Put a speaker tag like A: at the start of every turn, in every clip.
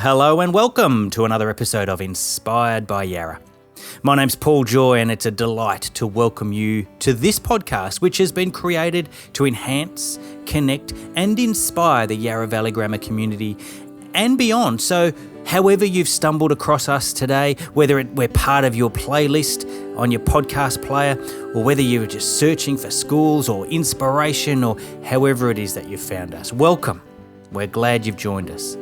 A: hello and welcome to another episode of Inspired by Yarra. My name's Paul Joy and it's a delight to welcome you to this podcast, which has been created to enhance, connect and inspire the Yarra Valley Grammar community and beyond. So however you've stumbled across us today, whether we're part of your playlist on your podcast player or whether you're just searching for schools or inspiration or however it is that you've found us, welcome. We're glad you've joined us.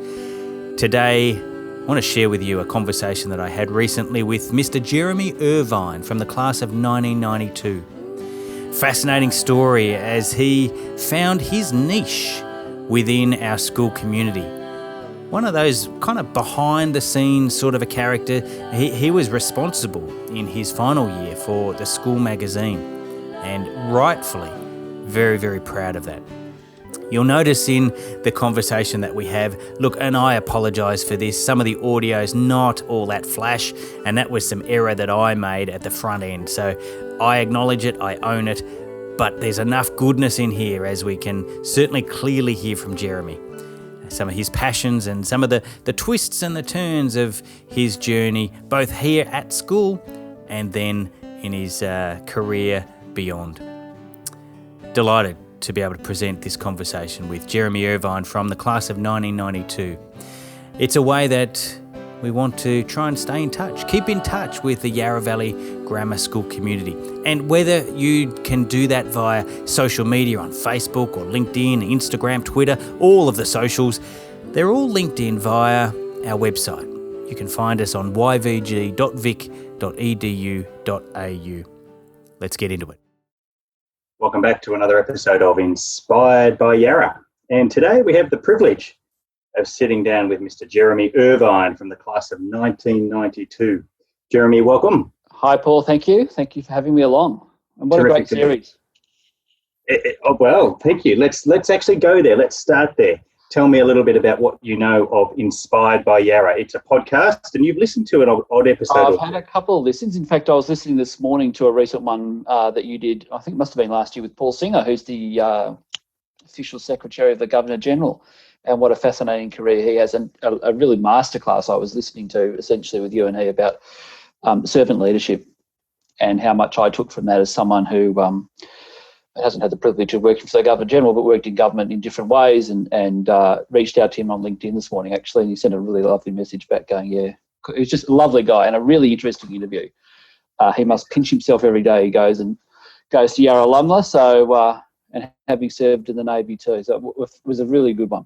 A: Today, I want to share with you a conversation that I had recently with Mr. Jeremy Irvine from the class of 1992. Fascinating story as he found his niche within our school community. One of those kind of behind the scenes sort of a character. He was responsible in his final year for the school magazine and rightfully very, very proud of that. You'll notice in the conversation that we have, look, and I apologise for this, some of the audio's not all that flash, and that was some error that I made at the front end. So I acknowledge it, I own it, but there's enough goodness in here as we can certainly clearly hear from Jeremy. Some of his passions and some of the twists and the turns of his journey, both here at school and then in his career beyond. Delighted to be able to present this conversation with Jeremy Irvine from the class of 1992. It's a way that we want to try and stay in touch, keep in touch with the Yarra Valley Grammar School community. And whether you can do that via social media on Facebook or LinkedIn, Instagram, Twitter, all of the socials, they're all linked in via our website. You can find us on yvg.vic.edu.au. Let's get into it. Welcome back to another episode of Inspired by Yarra. And today we have the privilege of sitting down with Mr. Jeremy Irvine from the class of 1992. Jeremy, welcome.
B: Hi, Paul. Thank you. Thank you for having me along. And what
A: Terrific
B: a great series.
A: Well, thank you. Let's actually go there. Let's start there. Tell me a little bit about what you know of Inspired by Yarra. It's a podcast and you've listened to an odd episode.
B: I've had a couple of listens. In fact, I was listening this morning to a recent one that you did, I think it must have been last year, with Paul Singer, who's the official secretary of the Governor-General. And what a fascinating career he has, and a really masterclass I was listening to essentially with you and he about servant leadership and how much I took from that as someone who hasn't had the privilege of working for the Governor-General but worked in government in different ways and reached out to him on LinkedIn this morning actually, and he sent a really lovely message back going, yeah, he was just a lovely guy and a really interesting interview. He must pinch himself every day he goes to Yarra alumna, so and having served in the Navy too, so it was a really good one.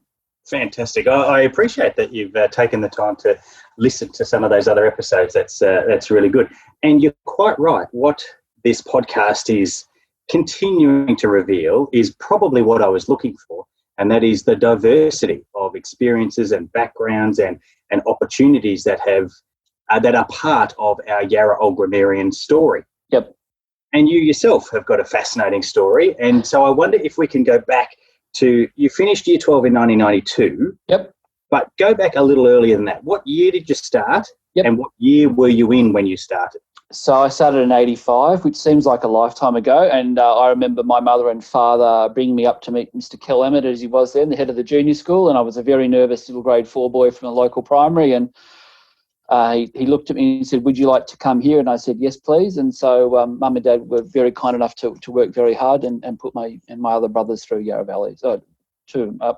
A: Fantastic. I appreciate that you've taken the time to listen to some of those other episodes. That's really good. And you're quite right. What this podcast is continuing to reveal is probably what I was looking for, and that is the diversity of experiences and backgrounds and opportunities that are part of our Yarra Old Grammarian story.
B: Yep. And
A: you yourself have got a fascinating story, and so I wonder if we can go back to, you finished Year 12 in 1992.
B: Yep.
A: But go back a little earlier than that. What year did you start?
B: Yep.
A: And what year were you in when you started?
B: So I started in 85, which seems like a lifetime ago. And I remember my mother and father bringing me up to meet Mr. Kel Emmett, as he was then, the head of the junior school. And I was a very nervous little grade 4 boy from a local primary. And he looked at me and said, would you like to come here? And I said, yes, please. And so Mum and Dad were very kind enough to work very hard and put my other brothers through Yarra Valley. So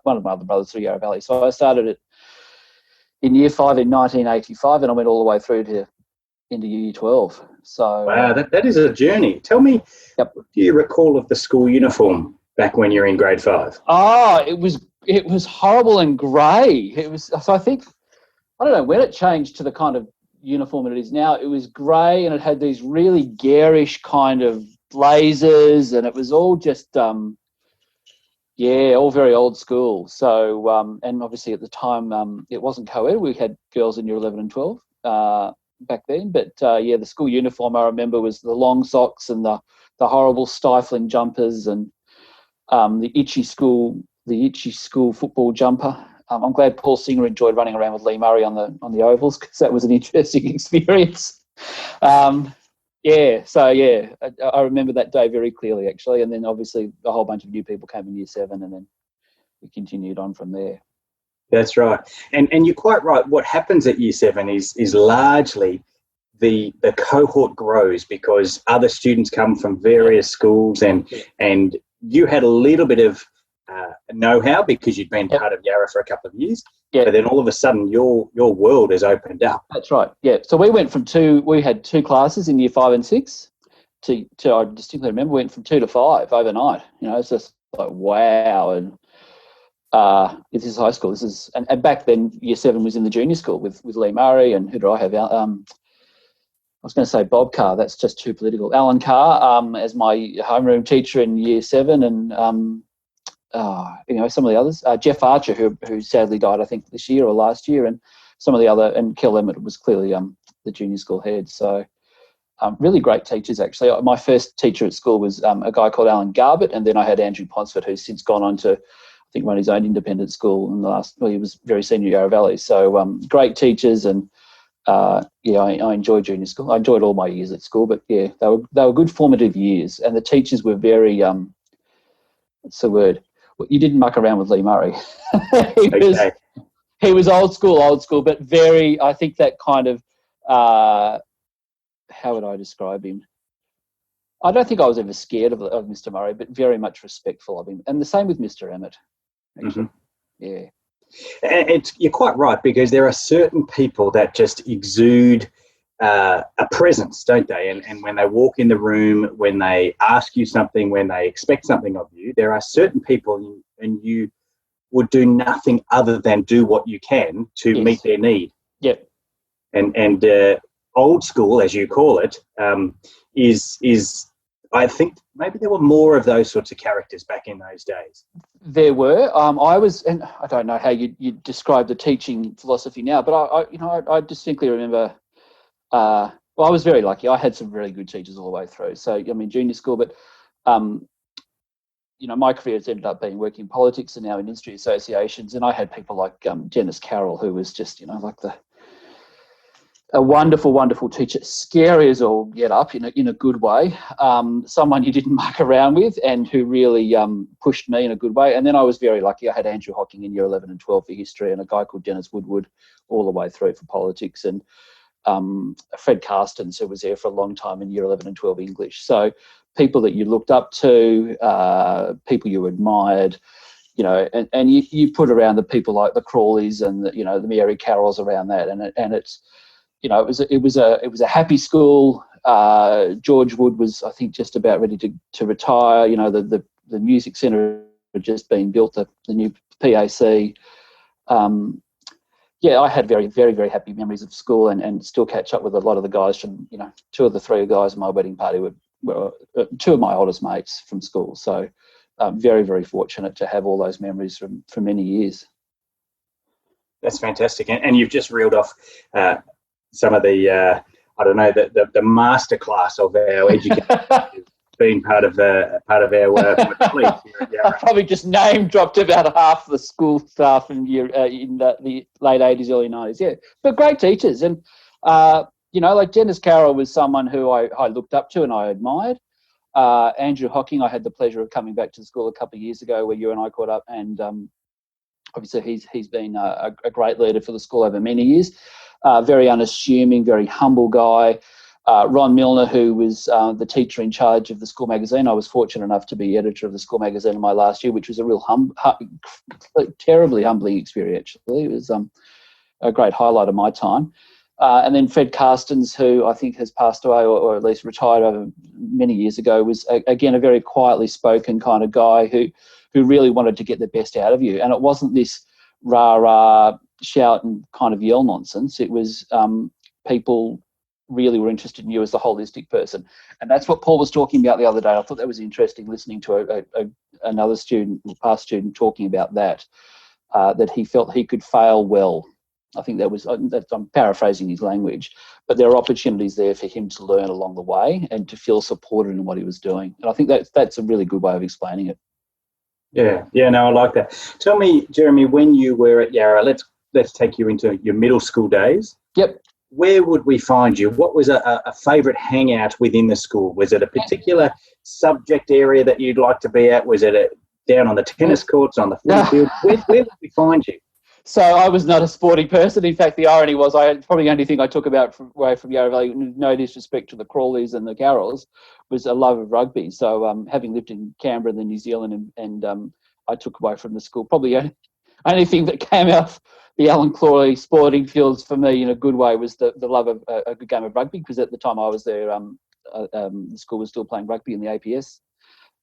B: one of my other brothers through Yarra Valley. So I started it in Year 5 in 1985 and I went all the way through into Year 12. So
A: wow, that is a journey. Tell me,
B: yep.
A: What do you recall of the school uniform back when you were in grade 5?
B: Oh, it was horrible and grey. So I think, I don't know when it changed to the kind of uniform it is now. It was grey and it had these really garish kind of blazers and it was all just, all very old school. So, and obviously at the time it wasn't co-ed. We had girls in Year 11 and 12 back then. But, the school uniform I remember was the long socks and the horrible stifling jumpers and the itchy school football jumper. I'm glad Paul Singer enjoyed running around with Lee Murray on the ovals because that was an interesting experience. I remember that day very clearly actually, and then obviously a whole bunch of new people came in Year 7 and then we continued on from there.
C: That's right. And you're quite right. What happens at year 7 is largely the cohort grows because other students come from various schools, and you had a little bit of know-how because you'd been part of Yarra for a couple of years. But then all of a sudden your world has opened up.
B: That's right. Yeah. So we went from we had 2 classes in year 5 and 6 to I distinctly remember went from 2 to 5 overnight. It's just like, wow. And this is high school. This is, and back then year 7 was in the junior school with Lee Murray, and who do I have? I was going to say Bob Carr. That's just too political. Alan Carr as my homeroom teacher in year 7, and some of the others. Jeff Archer, who sadly died, I think, this year or last year, and some of the other, and Kel Emmett was clearly the junior school head. So really great teachers, actually. My first teacher at school was a guy called Alan Garbett, and then I had Andrew Ponsford, who's since gone on to, I think, run his own independent school in he was very senior at Yarra Valley. So great teachers, and I enjoyed junior school. I enjoyed all my years at school, but yeah, they were good formative years, and the teachers were very what's the word? Well, you didn't muck around with Lee Murray. He was old school, but very, I think that kind of, how would I describe him? I don't think I was ever scared of Mr. Murray, but very much respectful of him. And the same with Mr. Emmett, actually. Mm-hmm. Yeah.
C: And you're quite right, because there are certain people that just exude a presence, don't they? And when they walk in the room, when they ask you something, when they expect something of you, there are certain people, and you would do nothing other than do what you can to meet their need.
B: Yep.
C: And old school, as you call it, is I think maybe there were more of those sorts of characters back in those days.
B: There were. And I don't know how you describe the teaching philosophy now, but I distinctly remember. I was very lucky. I had some really good teachers all the way through. So, junior school, but, my career has ended up being working in politics and now in industry associations. And I had people like Janice Carroll, who was just, like a wonderful, wonderful teacher, scary as all get up in a good way. Someone you didn't muck around with, and who really pushed me in a good way. And then I was very lucky. I had Andrew Hocking in year 11 and 12 for history, and a guy called Dennis Woodward all the way through for politics, and Fred Carstens, who was there for a long time in year 11 and 12 English. So people that you looked up to, people you admired, and you put around the people like the Crawleys and the Mary Carrolls around that, and it's, it was a happy school. George Wood was, I think, just about ready to retire. The music centre had just been built, the new PAC. I had very, very, very happy memories of school, and still catch up with a lot of the guys from, 2 of the 3 guys at my wedding party were 2 of my oldest mates from school. So I'm very, very fortunate to have all those memories from many years.
C: That's fantastic. And you've just reeled off some of the, the masterclass of our education. Being part of our colleagues here at Yarra.
B: I probably just name dropped about half the school staff in the late 80s, early 90s. Yeah, but great teachers. And, like Janice Carroll was someone who I looked up to and I admired. Andrew Hocking, I had the pleasure of coming back to the school a couple of years ago where you and I caught up, and obviously he's been a great leader for the school over many years. Very unassuming, very humble guy. Ron Milner, who was the teacher in charge of the school magazine. I was fortunate enough to be editor of the school magazine in my last year, which was a real terribly humbling experience, actually. It was a great highlight of my time. And then Fred Carstens, who I think has passed away or at least retired over many years ago, was, again, a very quietly spoken kind of guy who really wanted to get the best out of you. And it wasn't this rah-rah, shout and kind of yell nonsense. It was people really were interested in you as the holistic person. And that's what Paul was talking about the other day. I thought that was interesting, listening to another student, past student, talking about that he felt he could fail well. I think I'm paraphrasing his language, but there are opportunities there for him to learn along the way and to feel supported in what he was doing. And I think that's a really good way of explaining it.
C: Yeah, no, I like that. Tell me, Jeremy, when you were at Yarra, let's take you into your middle school days.
B: Yep.
C: Where would we find you? What was a favourite hangout within the school? Was it a particular subject area that you'd like to be at? Was it down on the tennis courts, on the footy field? Where would we find you?
B: So I was not a sporting person. In fact, the irony was probably the only thing I took away from Yarra Valley, no disrespect to the Crawleys and the Carrolls, was a love of rugby. So having lived in Canberra and New Zealand and I took away from the school, probably the only thing that came out the Alan Crawley sporting fields for me in a good way was the love of a good game of rugby, because at the time I was there, the school was still playing rugby in the APS.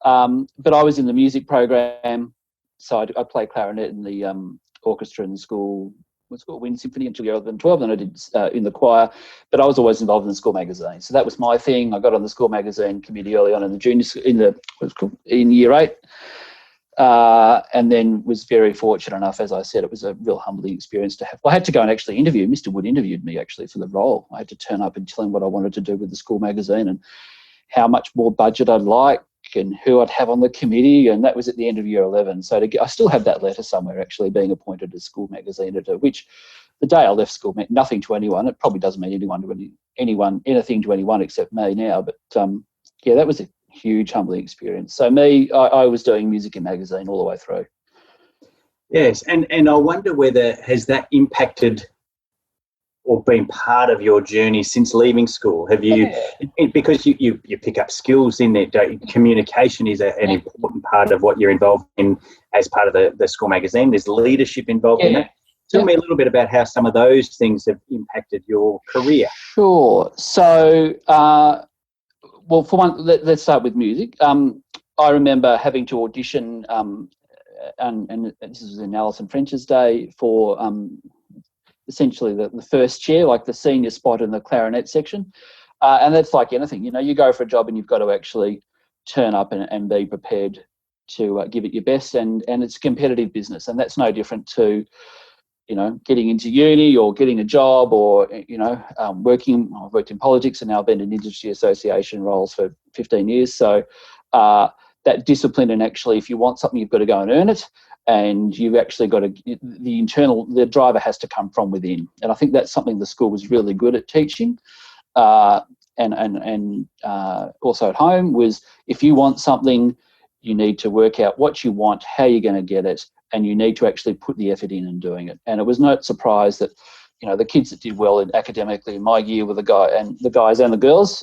B: But I was in the music program, so I played clarinet in the orchestra in the school. Was called Wind Symphony until year 11, 12. Then I did in the choir, but I was always involved in the school magazine. So that was my thing. I got on the school magazine committee early on in the junior in year 8, and then was very fortunate enough. As I said, it was a real humbling experience to have. Well, I had to go and actually interview. Mr. Wood interviewed me actually for the role. I had to turn up and tell him what I wanted to do with the school magazine and how much more budget I'd like and who I'd have on the committee, and that was at the end of year 11. So I still have that letter somewhere, actually, being appointed as school magazine editor, which the day I left school meant nothing to anyone. It probably doesn't mean anything to anyone except me now. But yeah, that was a huge humbling experience. So I was doing music and magazine all the way through.
C: Yes, and I wonder whether has that impacted or been part of your journey since leaving school? Have you, because you pick up skills in there, communication is an important part of what you're involved in as part of the school magazine. There's leadership involved in it. Tell me a little bit about how some of those things have impacted your career.
B: Sure. So, well, for one, let's start with music. I remember having to audition, and this was in Alison French's day, for essentially the first chair, like the senior spot in the clarinet section. And that's like anything, you go for a job and you've got to actually turn up and be prepared to give it your best. And it's a competitive business. And that's no different to, getting into uni or getting a job or, working. I've worked in politics and now I've been in industry association roles for 15 years. So that discipline, and actually if you want something, you've got to go and earn it. And you've actually got to, the driver has to come from within. And I think that's something the school was really good at teaching. And also at home was, if you want something, you need to work out what you want, how you're going to get it, and you need to actually put the effort in doing it. And it was no surprise that, the kids that did well academically in my year were the guys and the girls,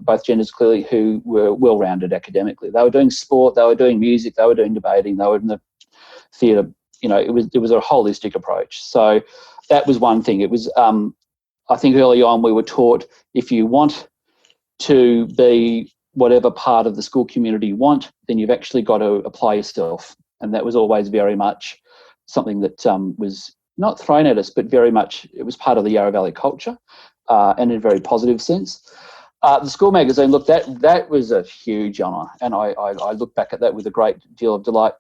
B: both genders clearly, who were well-rounded academically. They were doing sport, they were doing music, they were doing debating, they were in the theatre. It was a holistic approach. So that was one thing. It was, I think early on we were taught, if you want to be whatever part of the school community you want, then you've actually got to apply yourself. And that was always very much something that was not thrown at us, but very much it was part of the Yarra Valley culture, and in a very positive sense. The school magazine, look, that was a huge honour, and I look back at that with a great deal of delight.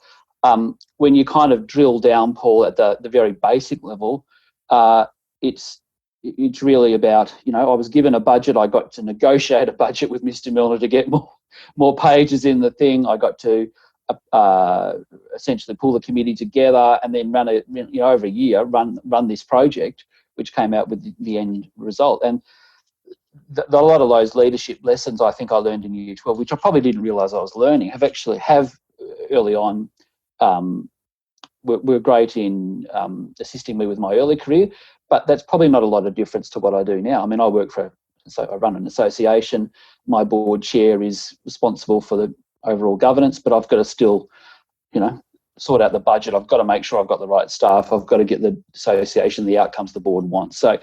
B: When you kind of drill down, Paul, at the very basic level, it's really about, I was given a budget. I got to negotiate a budget with Mr. Milner to get more pages in the thing. I got to essentially pull the committee together and then run it, over a year, run this project, which came out with the end result. And a lot of those leadership lessons I think I learned in year 12, which I probably didn't realise I was learning, have early on were great in assisting me with my early career. But that's probably not a lot of difference to what I do now. I mean, I run an association. My board chair is responsible for the overall governance, but I've got to still, sort out the budget. I've got to make sure I've got the right staff. I've got to get the association the outcomes the board wants. So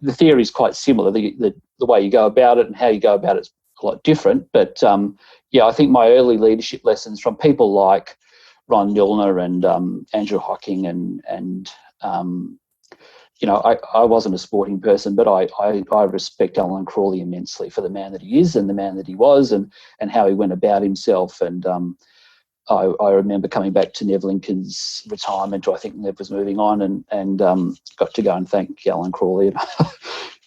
B: the theory is quite similar. The way you go about it and how you go about it is a lot different. But I think my early leadership lessons from people like Ron Milner and Andrew Hocking and I wasn't a sporting person, but I respect Alan Crawley immensely for the man that he is and the man that he was and how he went about himself. And I remember coming back to Nev Lincoln's retirement, or I think Nev was moving on, and got to go and thank Alan Crawley. And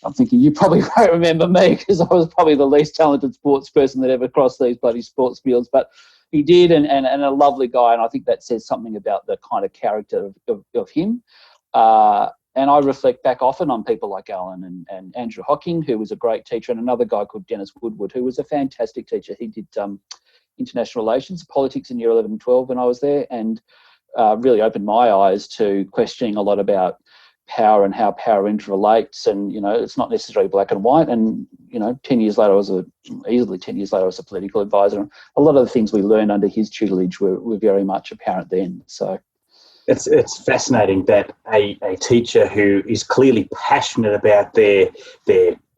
B: I'm thinking, you probably won't remember me because I was probably the least talented sports person that ever crossed these bloody sports fields, but he did, and a lovely guy, and I think that says something about the kind of character of him. And I reflect back often on people like Alan and Andrew Hocking, who was a great teacher, and another guy called Dennis Woodward, who was a fantastic teacher. He did international relations, politics in year 11 and 12 when I was there. And, really opened my eyes to questioning a lot about power and how power interrelates, and it's not necessarily black and white. And 10 years later, easily 10 years later, I was a political advisor. And a lot of the things we learned under his tutelage were very much apparent then. So
C: it's fascinating that a teacher who is clearly passionate about their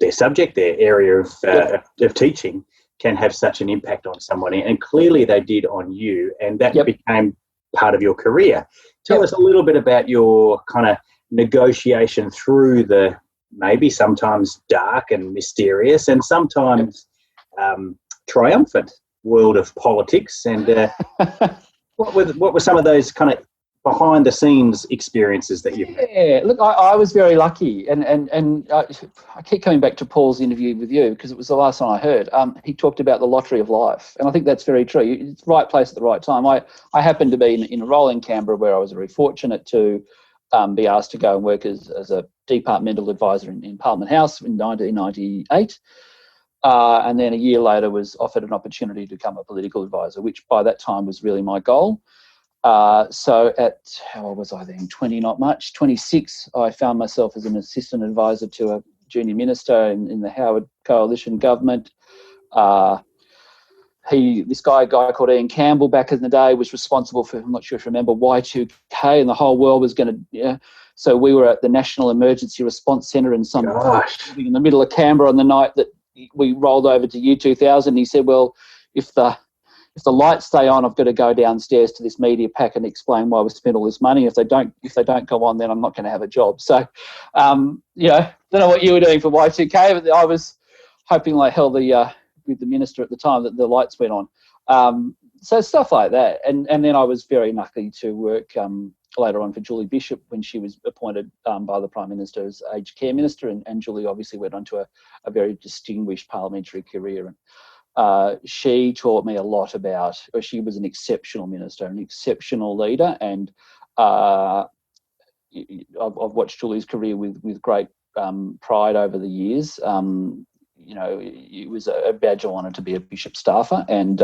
C: subject, their area of teaching, can have such an impact on somebody, and clearly they did on you, and that became part of your career. Tell us a little bit about your kind of negotiation through the maybe sometimes dark and mysterious and sometimes triumphant world of politics, and what were some of those kind of behind the scenes experiences that you've had?
B: Yeah, look, I was very lucky, and I keep coming back to Paul's interview with you because it was the last one I heard. He talked about the lottery of life, and I think that's very true. It's the right place at the right time. I happened to be in a role in Canberra where I was very fortunate to be asked to go and work as a departmental advisor in Parliament House in 1998. And then a year later was offered an opportunity to become a political advisor, which by that time was really my goal. So at, how old was I then? 20, not much. 26, I found myself as an assistant advisor to a junior minister in the Howard Coalition government. This guy called Ian Campbell back in the day was responsible for, I'm not sure if you remember, Y2K, and the whole world was going to, so we were at the National Emergency Response Centre in in the middle of Canberra on the night that we rolled over to U2000. He said, well, if the lights stay on, I've got to go downstairs to this media pack and explain why we spent all this money. If they don't go on, then I'm not going to have a job. So, don't know what you were doing for Y2K, but I was hoping like hell with the minister at the time that the lights went on. So stuff like that. And then I was very lucky to work later on for Julie Bishop when she was appointed by the Prime Minister as Aged Care Minister. And Julie obviously went on to a very distinguished parliamentary career. And she taught me a lot about, she was an exceptional minister, an exceptional leader. And I've watched Julie's career with great pride over the years. It was a badge of honour to be a bishop staffer, and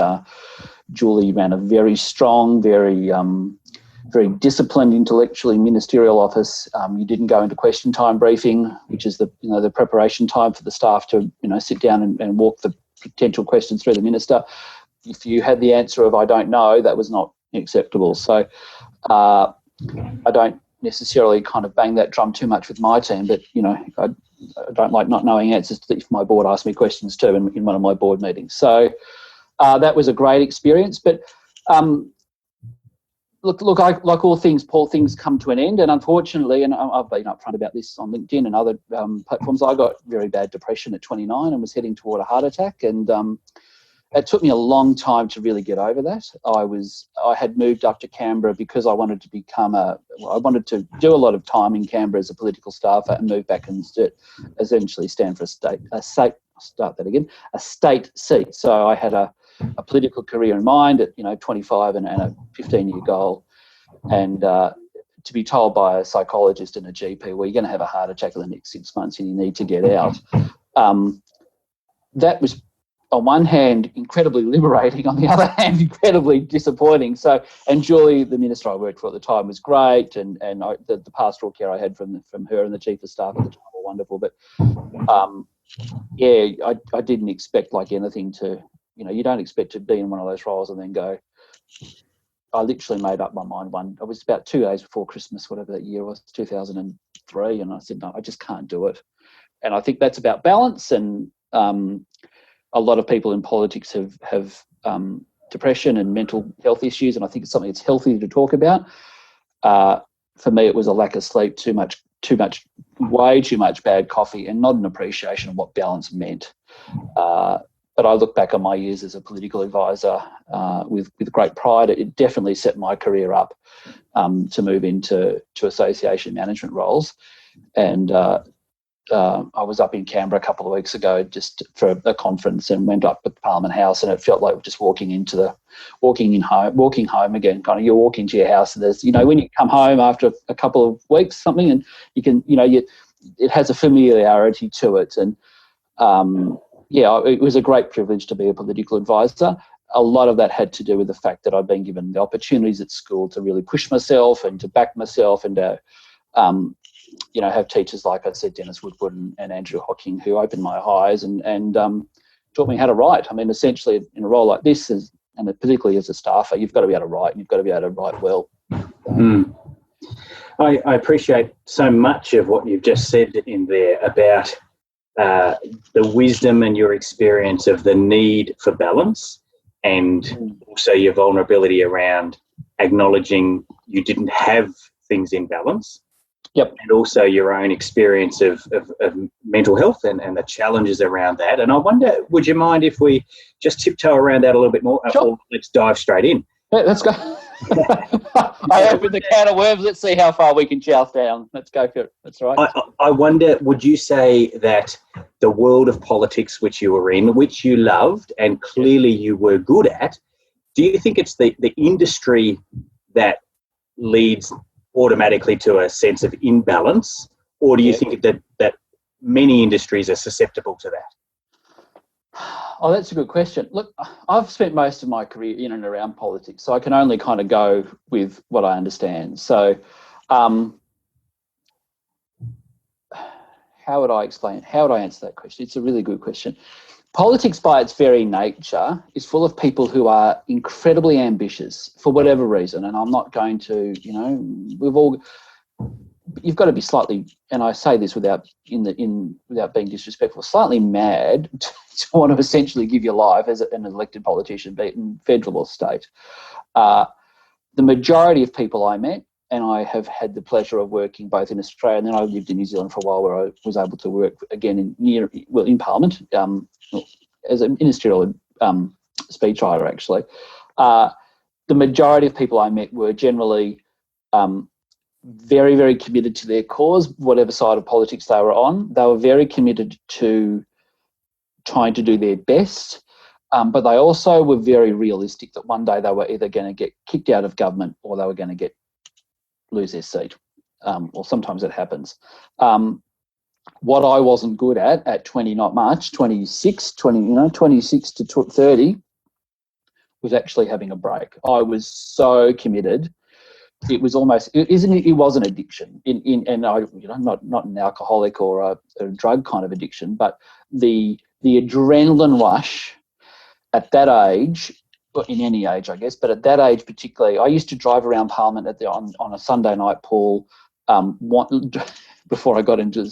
B: Julie ran a very strong, very disciplined, intellectually ministerial office. You didn't go into question time briefing, which is the preparation time for the staff to sit down and walk the potential questions through the minister. If you had the answer of I don't know, that was not acceptable. So I don't necessarily kind of bang that drum too much with my team, but I don't like not knowing answers if my board asked me questions too in one of my board meetings. So that was a great experience. But look, like all things, Paul, things come to an end. And unfortunately, and I've been upfront about this on LinkedIn and other platforms, I got very bad depression at 29 and was heading toward a heart attack. And it took me a long time to really get over that. I had moved up to Canberra because I wanted to I wanted to do a lot of time in Canberra as a political staffer and move back and essentially stand for a state seat. So I had a political career in mind at 25 and a 15-year goal, and to be told by a psychologist and a GP, well, you're going to have a heart attack in the next 6 months and you need to get out. That was, on one hand, incredibly liberating, on the other hand, incredibly disappointing. So, and Julie, the minister I worked for at the time, was great, and the pastoral care I had from her and the chief of staff at the time were wonderful. But I didn't expect like anything to, you don't expect to be in one of those roles and then go. I literally made up my mind it was about 2 days before Christmas, whatever that year was, 2003, and I said, no, I just can't do it. And I think that's about balance, and a lot of people in politics have depression and mental health issues, and I think it's something that's healthy to talk about. For me, it was a lack of sleep, way too much bad coffee, and not an appreciation of what balance meant. But I look back on my years as a political advisor with great pride. It definitely set my career up to move into association management roles. And I was up in Canberra a couple of weeks ago just for a conference and went up at Parliament House, and it felt like just walking home again. Kind of, you walk into your house and there's, when you come home after a couple of weeks, something, and you can, it has a familiarity to it. And it was a great privilege to be a political advisor. a lot of that had to do with the fact that I'd been given the opportunities at school to really push myself and to back myself and to, have teachers like I said, Dennis Woodward and Andrew Hocking, who opened my eyes and taught me how to write. I mean, essentially, in a role like this, and particularly as a staffer, you've got to be able to write, and you've got to be able to write well.
C: I appreciate so much of what you've just said in there about the wisdom and your experience of the need for balance, and also your vulnerability around acknowledging you didn't have things in balance.
B: Yep.
C: And also your own experience of mental health and the challenges around that. And I wonder, would you mind if we just tiptoe around that a little bit more?
B: Sure.
C: Or let's dive straight in.
B: Yeah, let's go. I opened the can of worms. Let's see how far we can chouse down. Let's go for it. That's right.
C: I wonder, would you say that the world of politics which you were in, which you loved and clearly you were good at, do you think it's the industry that leads automatically to a sense of imbalance, or do you think that many industries are susceptible to that?
B: Oh, that's a good question. Look, I've spent most of my career in and around politics, so I can only kind of go with what I understand. So how would I answer that question? It's a really good question. Politics by its very nature is full of people who are incredibly ambitious for whatever reason. And I'm not going to, you've got to be slightly, and I say this without being disrespectful, slightly mad to want to essentially give your life as an elected politician, be it in federal or state. The majority of people I met, and I have had the pleasure of working both in Australia, and then I lived in New Zealand for a while, where I was able to work again in Parliament as a ministerial speechwriter. Actually, the majority of people I met were generally very, very committed to their cause, whatever side of politics they were on. They were very committed to trying to do their best, but they also were very realistic that one day they were either going to get kicked out of government or they were going to lose their seat, or sometimes it happens. What I wasn't good at 20, not much, 26 to 30, was actually having a break. I was so committed. It was almost, it was an addiction. And I, not an alcoholic or a drug kind of addiction, but the adrenaline rush at that age, in any age, I guess, but at that age particularly, I used to drive around Parliament on a Sunday night, Paul, before I got into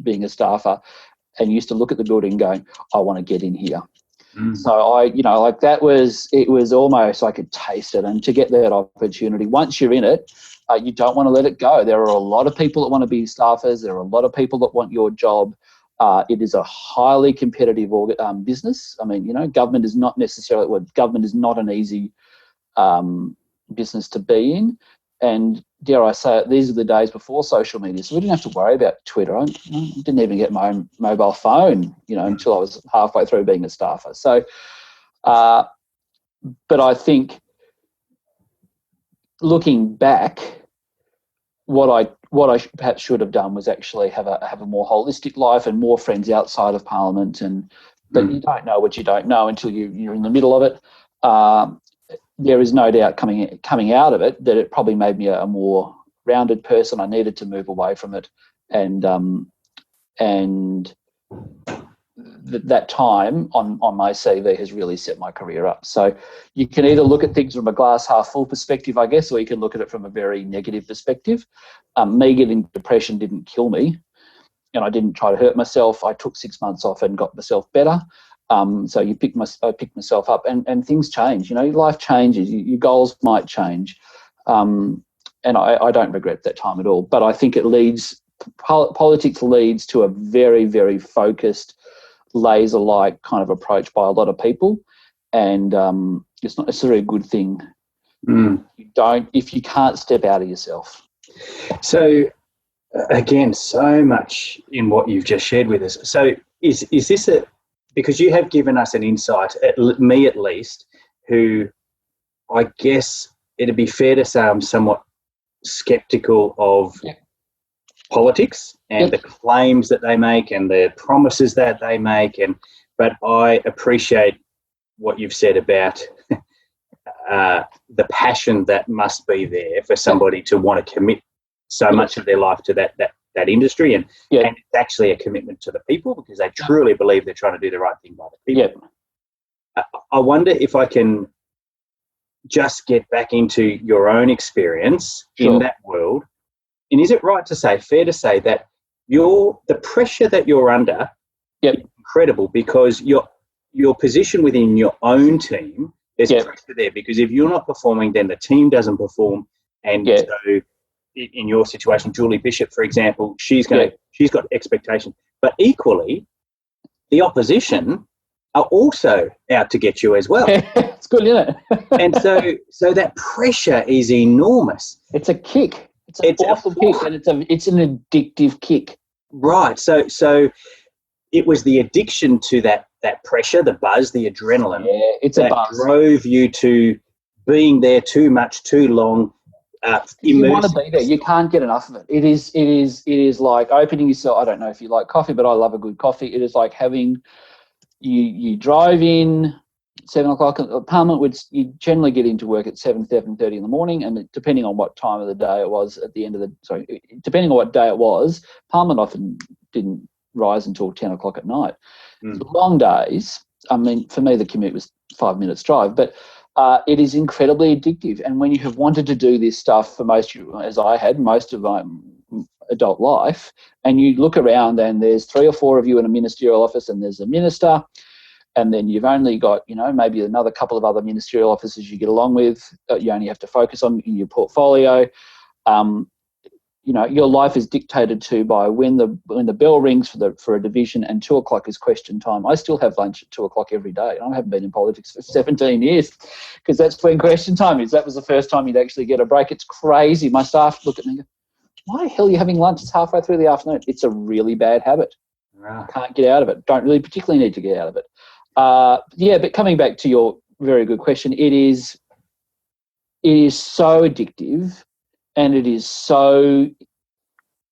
B: being a staffer, and used to look at the building going, I want to get in here. So it was almost, I could taste it. And to get that opportunity, once you're in it, you don't want to let it go. There are a lot of people that want to be staffers. There are a lot of people that want your job. It is a highly competitive business. I mean, government is not an easy business to be in. And dare I say it, these are the days before social media, so we didn't have to worry about Twitter. I didn't even get my own mobile phone, until I was halfway through being a staffer. So, but I think looking back, what I perhaps should have done was actually have a more holistic life and more friends outside of Parliament. But you don't know what you don't know until you're in the middle of it. There is no doubt coming out of it that it probably made me a more rounded person. I needed to move away from it, and that time on my CV has really set my career up. So you can either look at things from a glass half full perspective, I guess, or you can look at it from a very negative perspective. Me getting depression didn't kill me, and I didn't try to hurt myself. I took 6 months off and got myself better. So I picked myself up, and things change. Life changes. Your goals might change, and I don't regret that time at all. But I think politics leads to a very, very focused, laser-like kind of approach by a lot of people, and it's not necessarily a good thing. If you can't step out of yourself. So
C: again, so much in what you've just shared with us. So is this because you have given us an insight, me at least, who I guess it'd be fair to say I'm somewhat sceptical of politics and the claims that they make and the promises that they make. But I appreciate what you've said about the passion that must be there for somebody to want to commit so much of their life to that industry, and it's actually a commitment to the people because they truly believe they're trying to do the right thing by the people. I wonder if I can just get back into your own experience in that world. And is it fair to say that the pressure that you're under is incredible because your position within your own team, there's pressure there because if you're not performing, then the team doesn't perform. And so in your situation, Julie Bishop, for example, she's got expectations. But equally, the opposition are also out to get you as well.
B: It's good, isn't it?
C: And so that pressure is enormous.
B: It's a kick. It's an awful kick, and it's an addictive kick.
C: Right. So it was the addiction to that pressure, the buzz, the adrenaline.
B: Yeah, it's a buzz.
C: Drove you to being there too much, too long.
B: You want to be there. You can't get enough of it. It is like opening yourself. I don't know if you like coffee, but I love a good coffee. It is like having you drive in 7 o'clock. Parliament you generally get into work at 7:30 in the morning, and depending on what time of the day it was depending on what day it was, Parliament often didn't rise until 10 o'clock at night. Long days. I mean, for me, the commute was 5 minutes drive, but it is incredibly addictive. And when you have wanted to do this stuff for most of my adult life, and you look around and there's 3 or 4 of you in a ministerial office and there's a minister, and then you've only got, maybe another couple of other ministerial officers you get along with, you only have to focus on in your portfolio. Your life is dictated to by when the bell rings for a division and 2 o'clock is question time. I still have lunch at 2 o'clock every day. I haven't been in politics for 17 years because that's when question time is. That was the first time you'd actually get a break. It's crazy. My staff look at me and go, why the hell are you having lunch? It's halfway through the afternoon. It's a really bad habit.
C: Right.
B: Can't get out of it. Don't really particularly need to get out of it. But coming back to your very good question, it is so addictive and it is so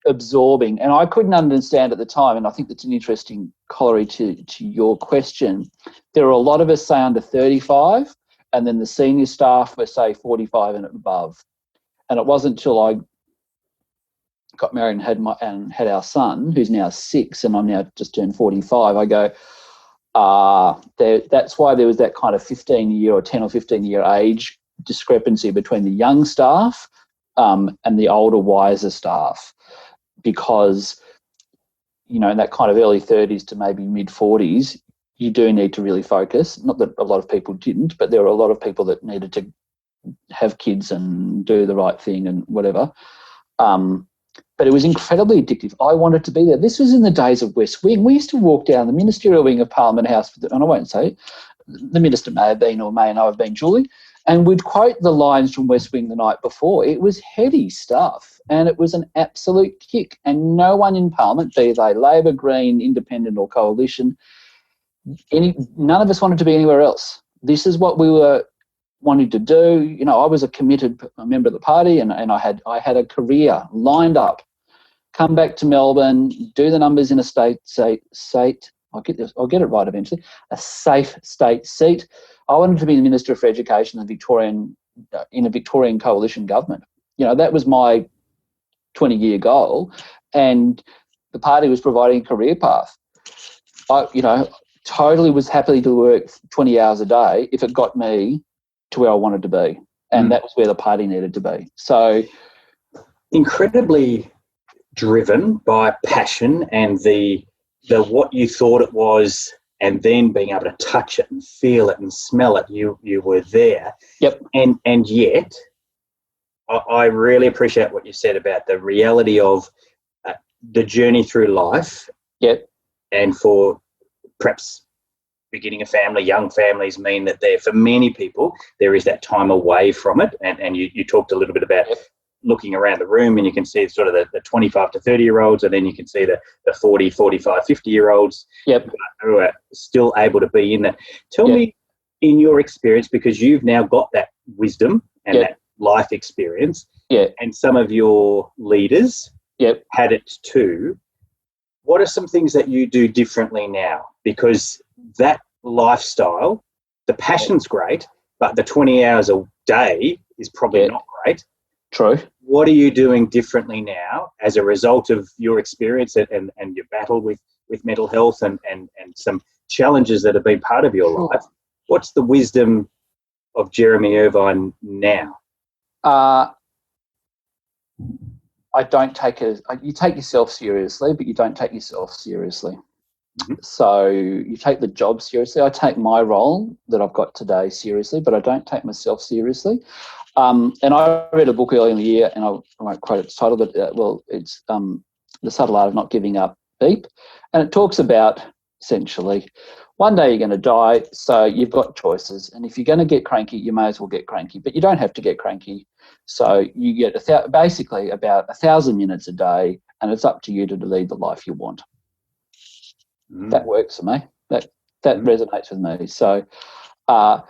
B: absorbing. And I couldn't understand at the time, and I think that's an interesting corollary to your question. There are a lot of us, say, under 35, and then the senior staff were, say, 45 and above. And it wasn't until I got married and had our son, who's now 6, and I'm now just turned 45, I go, that's why there was that kind of 15-year or 10 or 15-year age discrepancy between the young staff and the older, wiser staff, because, in that kind of early 30s to maybe mid-40s, you do need to really focus. Not that a lot of people didn't, but there were a lot of people that needed to have kids and do the right thing and whatever. But it was incredibly addictive. I wanted to be there. This was in the days of West Wing. We used to walk down the ministerial wing of Parliament House, and I won't say the minister may have been or may not have been Julie, and we'd quote the lines from West Wing the night before. It was heady stuff, and it was an absolute kick. And no one in Parliament, be they Labor, Green, Independent or Coalition, none of us wanted to be anywhere else. This is what we were wanting to do. I was a committed member of the party, and I had a career lined up. Come back to Melbourne, do the numbers in a state. I'll get it right eventually. A safe state seat. I wanted to be the Minister for Education in a Victorian coalition government. That was my 20-year goal, and the party was providing a career path. I, totally was happy to work 20 hours a day if it got me to where I wanted to be, and that was where the party needed to be. So,
C: incredibly driven by passion and the what you thought it was, and then being able to touch it and feel it and smell it. You were there.
B: Yep.
C: And yet, I really appreciate what you said about the reality of the journey through life.
B: Yep.
C: And for perhaps beginning a family, young families mean that for many people, there is that time away from it. And you talked a little bit about looking around the room, and you can see sort of the 25 to 30-year-olds, and then you can see the 40, 45, 50-year-olds who are still able to be in that. Tell me, in your experience, because you've now got that wisdom and that life experience, and some of your leaders had it too, what are some things that you do differently now? Because that lifestyle, the passion's great, but the 20 hours a day is probably not great.
B: True.
C: What are you doing differently now as a result of your experience and your battle with mental health and some challenges that have been part of your life? What's the wisdom of Jeremy Irvine now?
B: I don't take it. You take yourself seriously, but you don't take yourself seriously. Mm-hmm. So you take the job seriously. I take my role that I've got today seriously, but I don't take myself seriously. And I read a book earlier in the year, and I won't quote its title, but it's The Subtle Art of Not Giving Up Beep, and it talks about essentially one day you're going to die, so you've got choices, and if you're going to get cranky, you may as well get cranky, but you don't have to get cranky. So you get basically about 1,000 minutes a day, and it's up to you to lead the life you want. That works for me. That resonates with me. So, I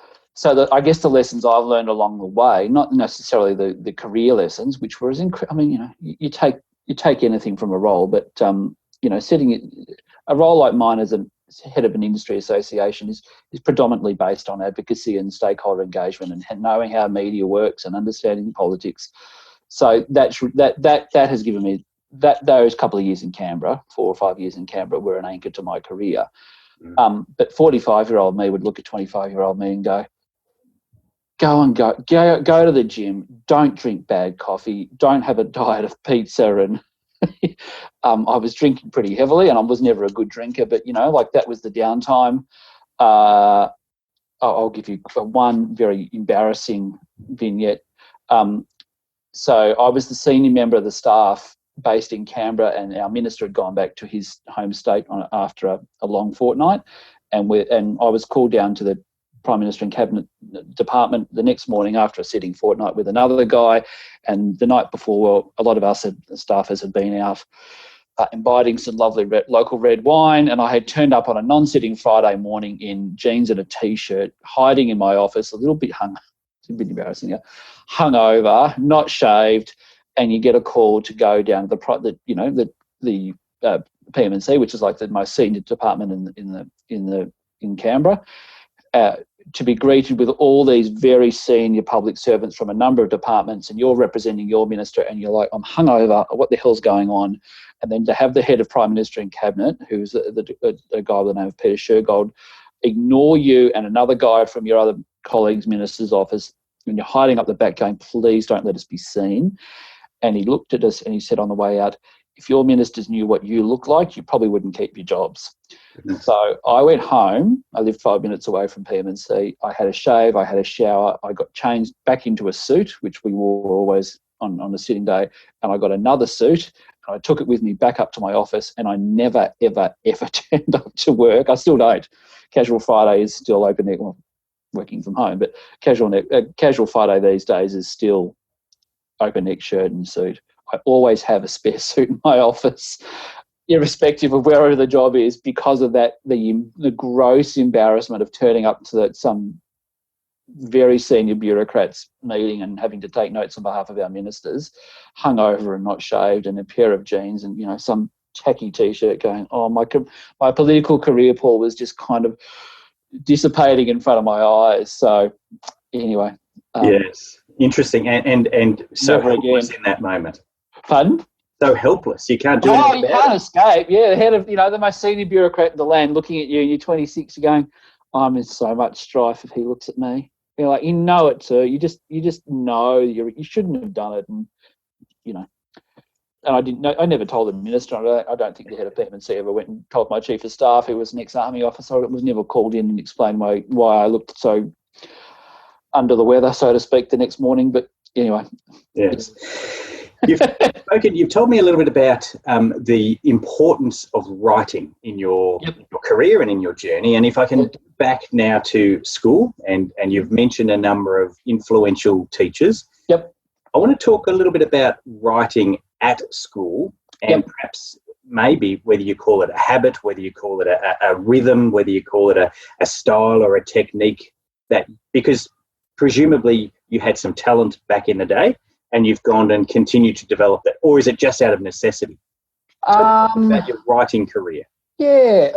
B: guess the lessons I've learned along the way, not necessarily the career lessons, which were you take anything from a role, but setting a role like mine as a head of an industry association is predominantly based on advocacy and stakeholder engagement and knowing how media works and understanding politics. So that has given me those couple of years in Canberra, 4 or 5 years in Canberra, were an anchor to my career. But 45-year-old me would look at 25-year-old me and go to the gym, don't drink bad coffee, don't have a diet of pizza. And I was drinking pretty heavily, and I was never a good drinker, but that was the downtime. I'll give you one very embarrassing vignette. So I was the senior member of the staff based in Canberra, and our minister had gone back to his home state after a long fortnight, and I was called down to the Prime Minister and Cabinet department the next morning after a sitting fortnight with another guy, and the night before, a lot of us staffers had been out imbibing some lovely local red wine, and I had turned up on a non-sitting Friday morning in jeans and a T-shirt, hiding in my office, a little bit it's a bit embarrassing, hungover, not shaved, and you get a call to go down to the PM&C, which is like the most senior department in Canberra, to be greeted with all these very senior public servants from a number of departments, and you're representing your minister, and you're like, I'm hungover, what the hell's going on? And then to have the head of Prime Minister and Cabinet, who's a guy by the name of Peter Shergold, ignore you and another guy from your other colleague's minister's office, and you're hiding up the back going, please don't let us be seen. And he looked at us and he said on the way out, if your ministers knew what you look like, you probably wouldn't keep your jobs. Goodness. So I went home. I lived 5 minutes away from PM&C. I had a shave. I had a shower. I got changed back into a suit, which we wore always on a sitting day. And I got another suit. And I took it with me back up to my office. And I never, ever, ever turned up to work. I still don't. Casual Friday is still open. Well, working from home, but casual Friday these days is still open neck shirt and suit. I always have a spare suit in my office, irrespective of wherever the job is, because of that, the gross embarrassment of turning up to some very senior bureaucrats meeting and having to take notes on behalf of our ministers, hungover and not shaved, and a pair of jeans and some tacky T-shirt going, oh, my political career, Paul, was just kind of dissipating in front of my eyes. So anyway.
C: Yes. Interesting. And so helpless in that moment.
B: Pardon?
C: So helpless. You can't do anything about it. You
B: can't escape. Yeah, the head of, the most senior bureaucrat in the land looking at you, and you're 26, you're going, I'm in so much strife if he looks at me. You're like, it, sir. You just know you shouldn't have done it. And, and I didn't know, I never told the minister. I don't think the head of PM&C ever went and told my chief of staff, who was an ex-army officer. I was never called in and explained why I looked so under the weather, so to speak, the next morning. But anyway.
C: Yes. You've told me a little bit about the importance of writing in your career and in your journey. And if I can go back now to school, and you've mentioned a number of influential teachers.
B: Yep. I
C: want to talk a little bit about writing at school, and perhaps maybe whether you call it a habit, whether you call it a rhythm, whether you call it a style or a technique, because presumably you had some talent back in the day and you've gone and continued to develop that, or is it just out of necessity? Tell me about your writing career.
B: Yeah.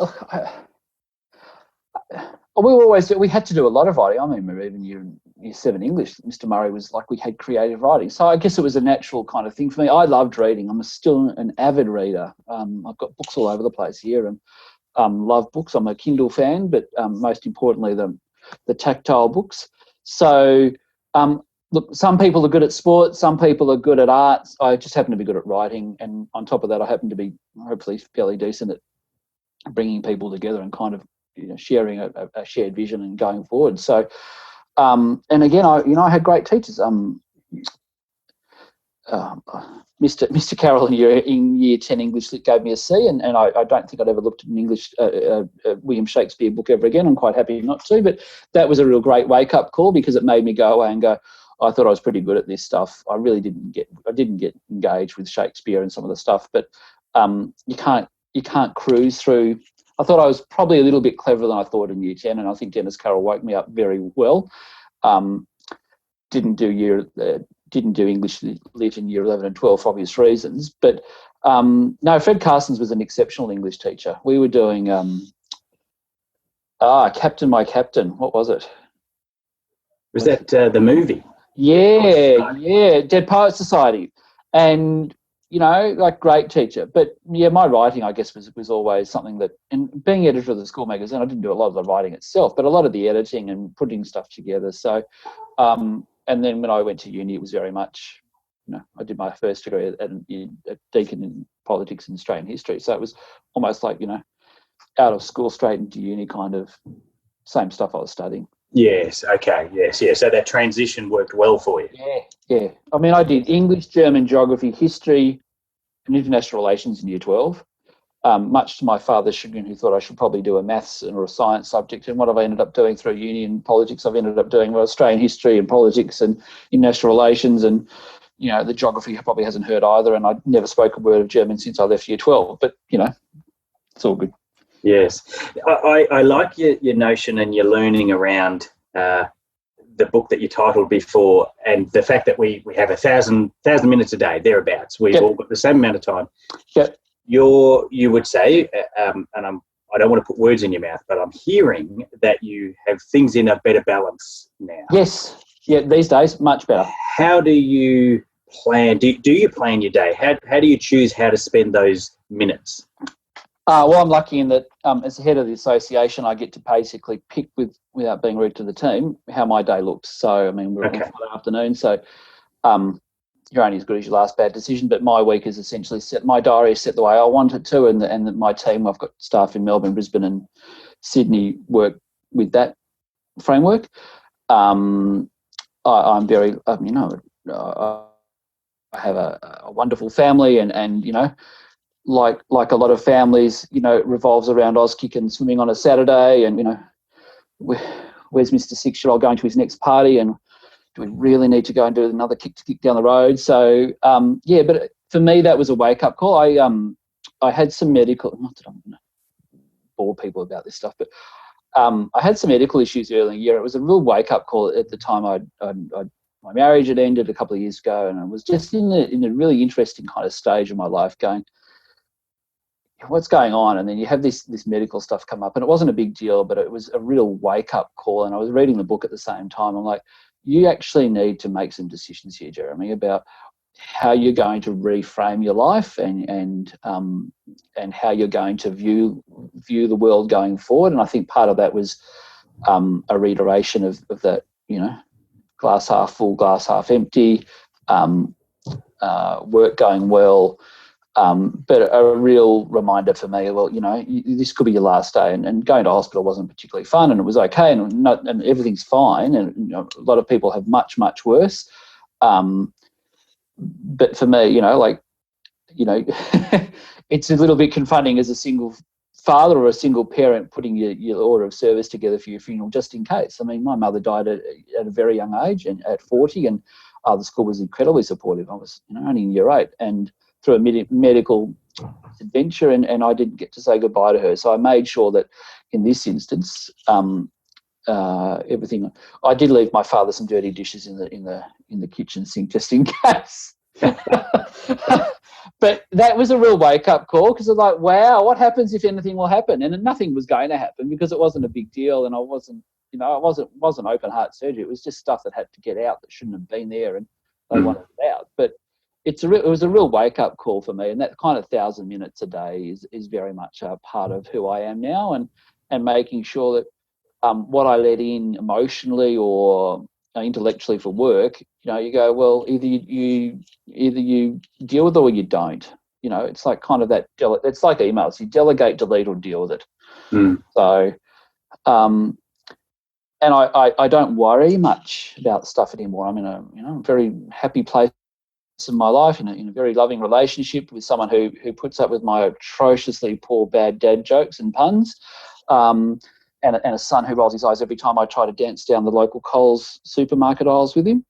B: we had to do a lot of writing. I remember even year 7 English, Mr. Murray was like, we had creative writing. So I guess it was a natural kind of thing for me. I loved reading. I'm still an avid reader. I've got books all over the place here, and love books. I'm a Kindle fan, but most importantly, the tactile books. So, look, some people are good at sport, some people are good at arts. I just happen to be good at writing, and on top of that, I happen to be hopefully fairly decent at bringing people together and kind of sharing a shared vision and going forward. So, and again, I had great teachers. Mr. Carroll in year 10 English gave me a C, and I don't think I'd ever looked at an English William Shakespeare book ever again. I'm quite happy not to, but that was a real great wake-up call, because it made me go away and go, I thought I was pretty good at this stuff. I didn't get engaged with Shakespeare and some of the stuff, but you can't cruise through. I thought I was probably a little bit cleverer than I thought in year 10, and I think Dennis Carroll woke me up very well. Didn't do English lit in year 11 and 12 for obvious reasons. But no, Fred Carsons was an exceptional English teacher. We were doing Captain My Captain. What was it?
C: Was that the movie?
B: Yeah, Dead Poets Society. And, like, great teacher. But, yeah, my writing, I guess, was always something that, and being editor of the school magazine, I didn't do a lot of the writing itself, but a lot of the editing and putting stuff together. So, and then when I went to uni, it was very much, I did my first degree at Deakin in politics and Australian history. So it was almost like, out of school straight into uni, kind of same stuff I was studying.
C: Yes. Okay. Yes. Yeah. So that transition worked well for you.
B: Yeah. I mean, I did English, German, geography, history, and international relations in year 12. Much to my father's chagrin, who thought I should probably do a maths or a science subject. And what have I ended up doing through uni and politics? I've ended up doing Australian history and politics and international relations, and the geography probably hasn't heard either. And I'd never spoke a word of German since I left year 12. But it's all good.
C: Yes, I like your notion and your learning around the book that you titled before, and the fact that we have 1,000 minutes a day, thereabouts. We've all got the same amount of time.
B: Yep.
C: You would say, and I don't want to put words in your mouth, but I'm hearing that you have things in a better balance now.
B: Yes. Yeah, these days, much better.
C: How do you plan? Do you plan your day? How do you choose how to spend those minutes?
B: Well, I'm lucky in that as the head of the association, I get to basically pick, without being rude to the team, how my day looks. So, I mean, we're on Friday afternoon, so you're only as good as your last bad decision, but my week is essentially set. My diary is set the way I want it to, and my team, I've got staff in Melbourne, Brisbane and Sydney, work with that framework. I'm very, I have a wonderful family, and like a lot of families, it revolves around Auskick and swimming on a Saturday, and where's Mr. 6-year-old going to his next party, and do we really need to go and do another kick down the road? So but for me that was a wake up call. I had some medical, not that I'm going to bore people about this stuff, but I had some medical issues early in the year. It was a real wake up call at the time. My marriage had ended a couple of years ago, and I was just in a really interesting kind of stage of my life, going, what's going on? And then you have this medical stuff come up, and it wasn't a big deal, but it was a real wake-up call. And I was reading the book at the same time. I'm like, you actually need to make some decisions here, Jeremy, about how you're going to reframe your life and how you're going to view the world going forward. And I think part of that was a reiteration of that, glass half full, glass half empty, work going well. But a real reminder for me, well, this could be your last day, and going to hospital wasn't particularly fun, and it was okay, and everything's fine, and a lot of people have much, much worse. But for me, it's a little bit confronting as a single father or a single parent putting your order of service together for your funeral just in case. I mean, my mother died at a very young age, and at 40, and the school was incredibly supportive. I was only in year 8, and through a medical adventure, and I didn't get to say goodbye to her. So I made sure that in this instance, everything. I did leave my father some dirty dishes in the kitchen sink just in case. But that was a real wake-up call, because I was like, wow, what happens if anything will happen? And nothing was going to happen, because it wasn't a big deal, and I wasn't, it wasn't open heart surgery. It was just stuff that had to get out that shouldn't have been there, and they wanted it out. But it was a real wake-up call for me, and that kind of 1,000 minutes a day is very much a part of who I am now, and making sure that what I let in emotionally or intellectually for work, you go, well, either you deal with it or you don't. It's like kind of that. It's like emails. You delegate, delete, or deal with it. So, and I don't worry much about stuff anymore. I'm in a very happy place in my life, in a very loving relationship with someone who puts up with my atrociously poor, bad dad jokes and puns. And a son who rolls his eyes every time I try to dance down the local Coles supermarket aisles with him.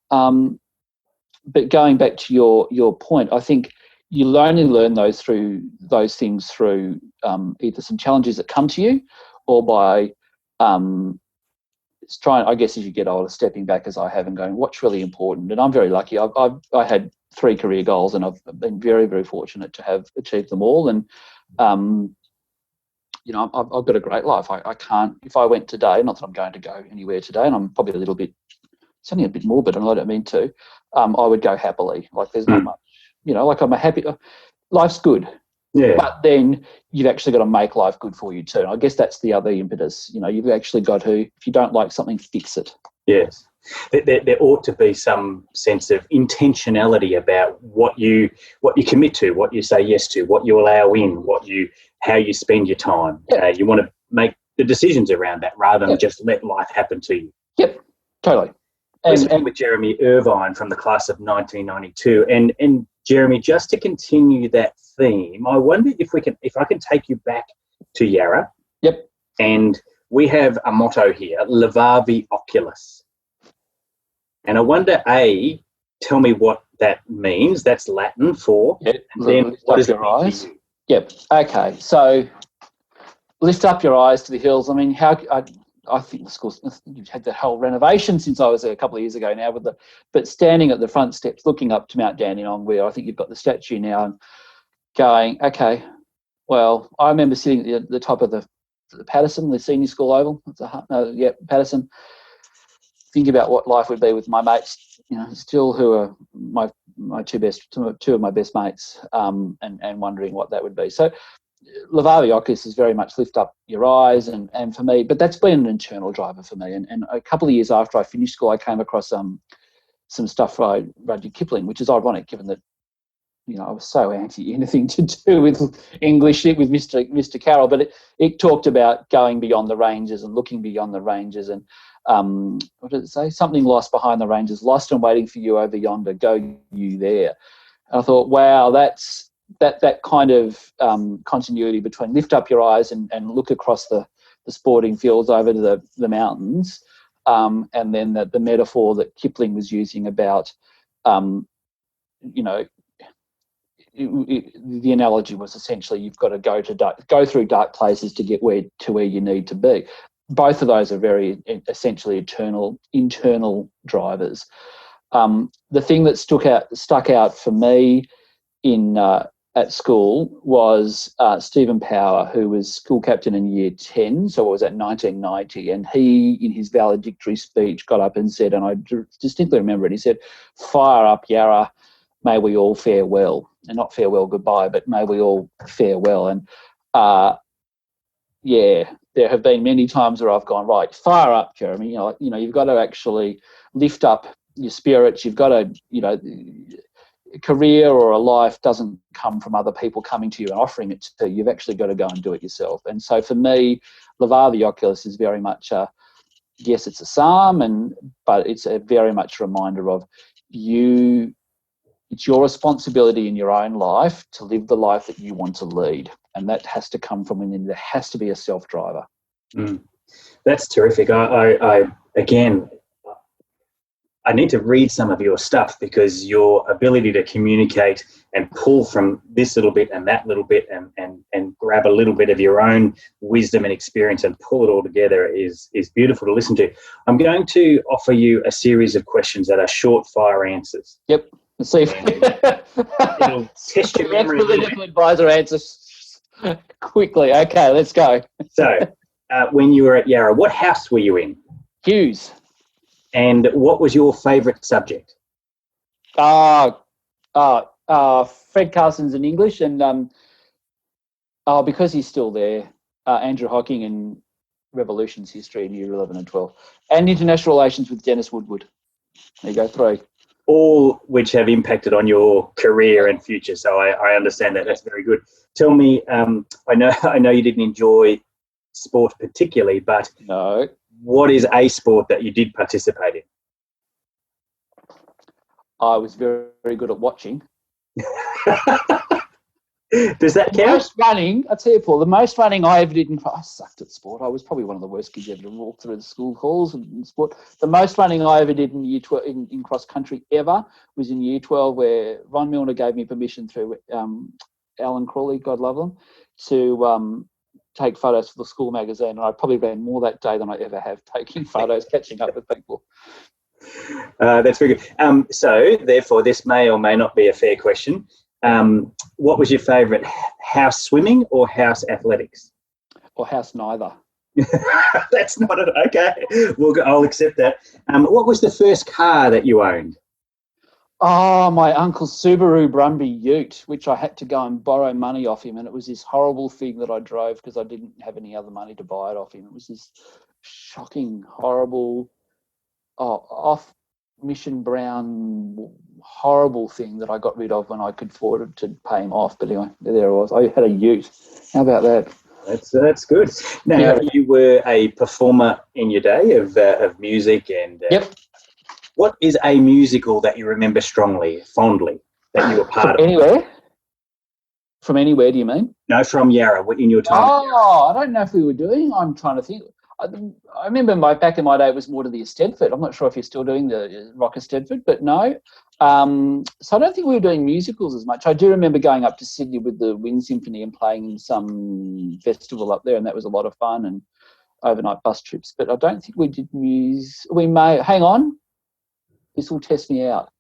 B: But going back to your point, I think you only learn those things through either some challenges that come to you, or by trying, I guess, as you get older, stepping back as I have and going, what's really important? And I'm very lucky. I had 3 career goals, and I've been very, very fortunate to have achieved them all. And I've got a great life. I can't, if I went today, not that I'm going to go anywhere today, and I'm probably it's only a bit morbid, and I don't mean to, I would go happily. Like, there's not much, like, I'm a happy, life's good. Yeah. But then you've actually got to make life good for you too. And I guess that's the other impetus. You've actually got to, if you don't like something, fix it.
C: Yes. There ought to be some sense of intentionality about what you commit to, what you say yes to, what you allow in, how you spend your time.
B: Yep.
C: You want to make the decisions around that rather than just let life happen to you.
B: Yep, totally.
C: And with Jeremy Irvine from the class of 1992, and Jeremy, just to continue that theme, I wonder if I can take you back to Yarra.
B: Yep.
C: And we have a motto here: levavi oculis. And I wonder, tell me what that means. That's Latin for.
B: Yep.
C: And then what does
B: your eyes? Yep. Okay. So lift up your eyes to the hills. I mean, I think the school's, you've had that whole renovation since I was there a couple of years ago now, but standing at the front steps, looking up to Mount Dandenong, where I think you've got the statue now, and going, okay, well, I remember sitting at the top of the Patterson, the senior school oval. Patterson. Thinking about what life would be with my mates, still, who are my two of my best mates, and wondering what that would be. So levavi oculis is very much lift up your eyes, and for me, but that's been an internal driver for me. And a couple of years after I finished school, I came across some stuff by Rudyard Kipling, which is ironic given that I was so anti anything to do with English with Mr. Carroll, but it talked about going beyond the ranges and looking beyond the ranges, and what did it say? Something lost behind the ranges, lost and waiting for you over yonder. Go you there. And I thought, wow, that's that kind of continuity between lift up your eyes and look across the sporting fields over to the mountains, and then the metaphor that Kipling was using about, the analogy was essentially you've got to go through dark places to get where you need to be. Both of those are very essentially internal drivers. The thing that stuck out for me at school was Stephen Power, who was school captain in year 10, so it was at 1990, and he, in his valedictory speech, got up and said, and I distinctly remember it, he said, "Fire up Yarra, may we all fare well." And not farewell goodbye, but may we all fare well. And there have been many times where I've gone, right, fire up, Jeremy. You've got to actually lift up your spirits. You've got to, a career or a life doesn't come from other people coming to you and offering it to you. You've actually got to go and do it yourself. And so for me, levavi oculis is very much yes, it's a psalm, but it's a very much a reminder of you. It's your responsibility in your own life to live the life that you want to lead, and that has to come from within. There has to be a self-driver.
C: That's terrific. I need to read some of your stuff, because your ability to communicate and pull from this little bit and that little bit and grab a little bit of your own wisdom and experience and pull it all together is beautiful to listen to. I'm going to offer you a series of questions that are short fire answers.
B: Yep. Let's see if
C: It'll test your
B: the
C: memory a little
B: political advisor answers quickly. Okay, let's go.
C: So, when you were at Yarra, what house were you in?
B: Hughes.
C: And what was your favourite subject?
B: Fred Carson's in English, and because he's still there, Andrew Hocking in Revolutions History in Year 11 and 12, and International Relations with Dennis Woodward. There you go, 3.
C: All which have impacted on your career and future. So I understand that. That's very good. Tell me, I know you didn't enjoy sport particularly, but
B: No.
C: what is a sport that you did participate in?
B: I was very, very good at watching.
C: Does that count?
B: Most running, I tell you, Paul, the most running I ever did I sucked at sport. I was probably one of the worst kids ever to walk through the school halls in sport. The most running I ever did in year 12 in cross country ever was in year 12, where Ron Milner gave me permission through Alan Crawley, God love them, to take photos for the school magazine. And I probably ran more that day than I ever have, taking photos, catching up with people.
C: That's very good. So, therefore, this may or may not be a fair question. What was your favourite, house swimming or house athletics?
B: Or house neither.
C: That's not it. Okay, I'll accept that. What was the first car that you owned?
B: Oh, my uncle's Subaru Brumby Ute, which I had to go and borrow money off him, and it was this horrible thing that I drove because I didn't have any other money to buy it off him. It was this shocking, horrible, off Mission Brown, horrible thing that I got rid of when I could afford to pay him off. But anyway, there I was. I had a Ute. How about that?
C: That's good. Now, You were a performer in your day of music, and
B: yep.
C: What is a musical that you remember strongly, fondly, that you were part of?
B: Anywhere? From anywhere, do you mean?
C: No, from Yarra, in your time.
B: Oh, I don't know if we were doing. I'm trying to think. I remember back in my day, it was more to the Eisteddfod. I'm not sure if you're still doing the Rock Eisteddfod, but no. So I don't think we were doing musicals as much. I do remember going up to Sydney with the Wind Symphony and playing in some festival up there, and that was a lot of fun, and overnight bus trips. But I don't think we did music. We may. Hang on. This will test me out.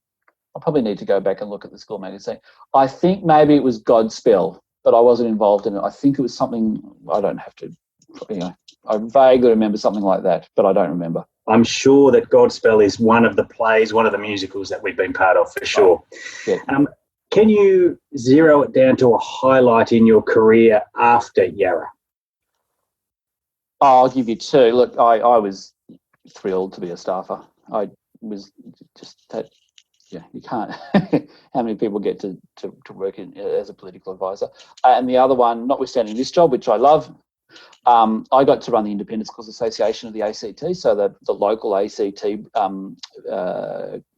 B: I probably need to go back and look at the school magazine. I think maybe it was Godspell, but I wasn't involved in it. I think it was something. I don't have to. I vaguely remember something like that, but I don't remember.
C: I'm sure that Godspell is one of the plays, one of the musicals that we've been part of for sure.
B: Yeah.
C: Can you zero it down to a highlight in your career after Yarra?
B: I'll give you 2. Look, I was thrilled to be a staffer. I was just that. Yeah, you can't. How many people get to work as a political advisor? And the other one, notwithstanding this job, which I love, I got to run the Independent Schools Association of the ACT, so the local ACT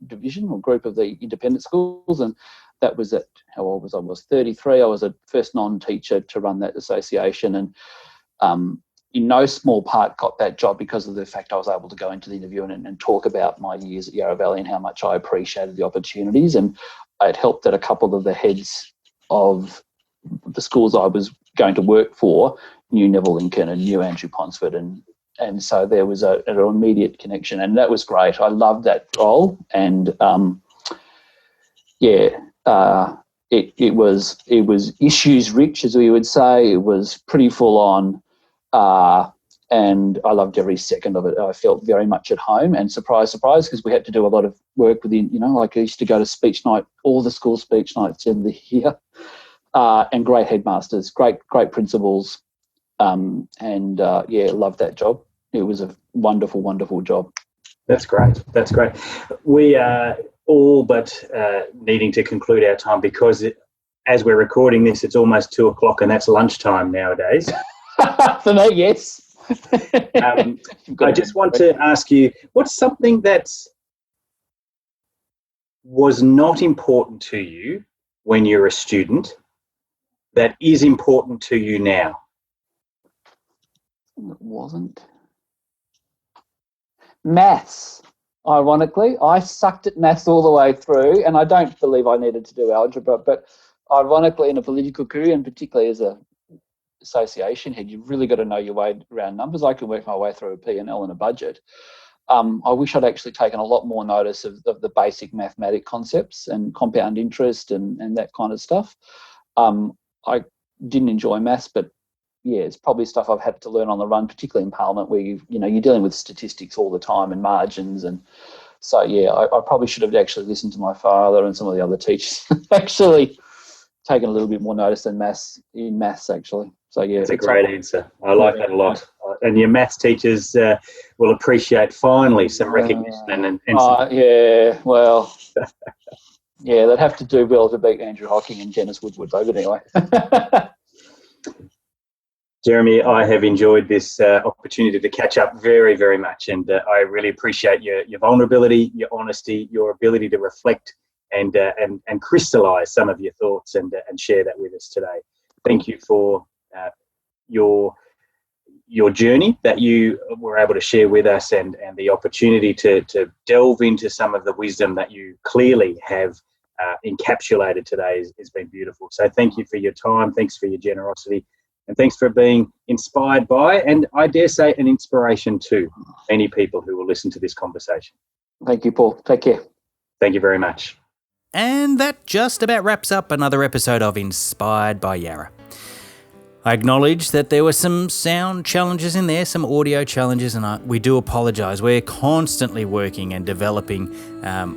B: division or group of the independent schools, and that was at, how old was I? I was 33. I was the first non-teacher to run that association, and in no small part got that job because of the fact I was able to go into the interview and talk about my years at Yarra Valley and how much I appreciated the opportunities, and it helped that a couple of the heads of the schools I was going to work for knew Neville Lincoln and knew Andrew Ponsford, and so there was an immediate connection, and that was great. I loved that role, and it was issues rich, as we would say. It was pretty full on, and I loved every second of it. I felt very much at home, and surprise, because we had to do a lot of work within, like I used to go to speech night, all the school speech nights in the year. And great headmasters, great principals, loved that job. It was a wonderful, wonderful job.
C: That's great. We are all but needing to conclude our time because as we're recording this, it's almost 2:00 and that's lunchtime nowadays.
B: For me, yes.
C: I just want to ask you, what's something that was not important to you when you were a student that is important to you now?
B: It wasn't. Maths. Ironically, I sucked at maths all the way through, and I don't believe I needed to do algebra, but ironically in a political career, and particularly as a association head, you've really got to know your way around numbers. I can work my way through a P&L and a budget, I wish I'd actually taken a lot more notice of the basic mathematic concepts and compound interest and that kind of stuff. I didn't enjoy maths, but yeah, it's probably stuff I've had to learn on the run, particularly in Parliament, where you're dealing with statistics all the time and margins, and so yeah, I probably should have actually listened to my father and some of the other teachers, actually taken a little bit more notice than maths actually. So yeah,
C: that's a great answer. I like that a lot. And your maths teachers will appreciate finally some recognition
B: yeah, well. Yeah, they'd have to do well to beat Andrew Hocking and Dennis Woodward, though, but anyway.
C: Jeremy, I have enjoyed this opportunity to catch up very, very much, and I really appreciate your vulnerability, your honesty, your ability to reflect and crystallise some of your thoughts and share that with us today. Thank you for your journey that you were able to share with us, and the opportunity to delve into some of the wisdom that you clearly have encapsulated today has been beautiful. So thank you for your time, thanks for your generosity, and thanks for being inspired by, and I dare say an inspiration to, many people who will listen to this conversation.
B: Thank you, Paul. Take care.
C: Thank you very much.
A: And that just about wraps up another episode of Inspired by Yarra. I acknowledge that there were some sound challenges in there, some audio challenges, and we do apologise. We're constantly working and developing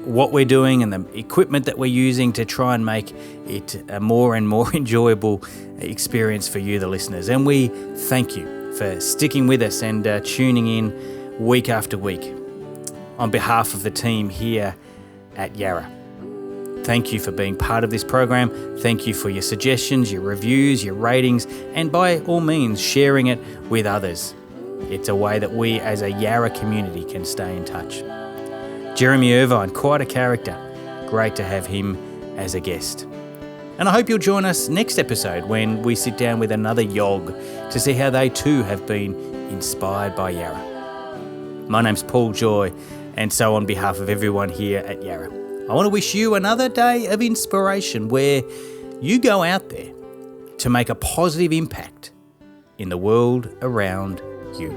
A: what we're doing and the equipment that we're using to try and make it a more and more enjoyable experience for you, the listeners. And we thank you for sticking with us and tuning in week after week. On behalf of the team here at Yarra, thank you for being part of this program. Thank you for your suggestions, your reviews, your ratings, and by all means, sharing it with others. It's a way that we as a Yarra community can stay in touch. Jeremy Irvine, quite a character. Great to have him as a guest. And I hope you'll join us next episode when we sit down with another YOG to see how they too have been inspired by Yarra. My name's Paul Joy, and so on behalf of everyone here at Yarra, I want to wish you another day of inspiration where you go out there to make a positive impact in the world around you.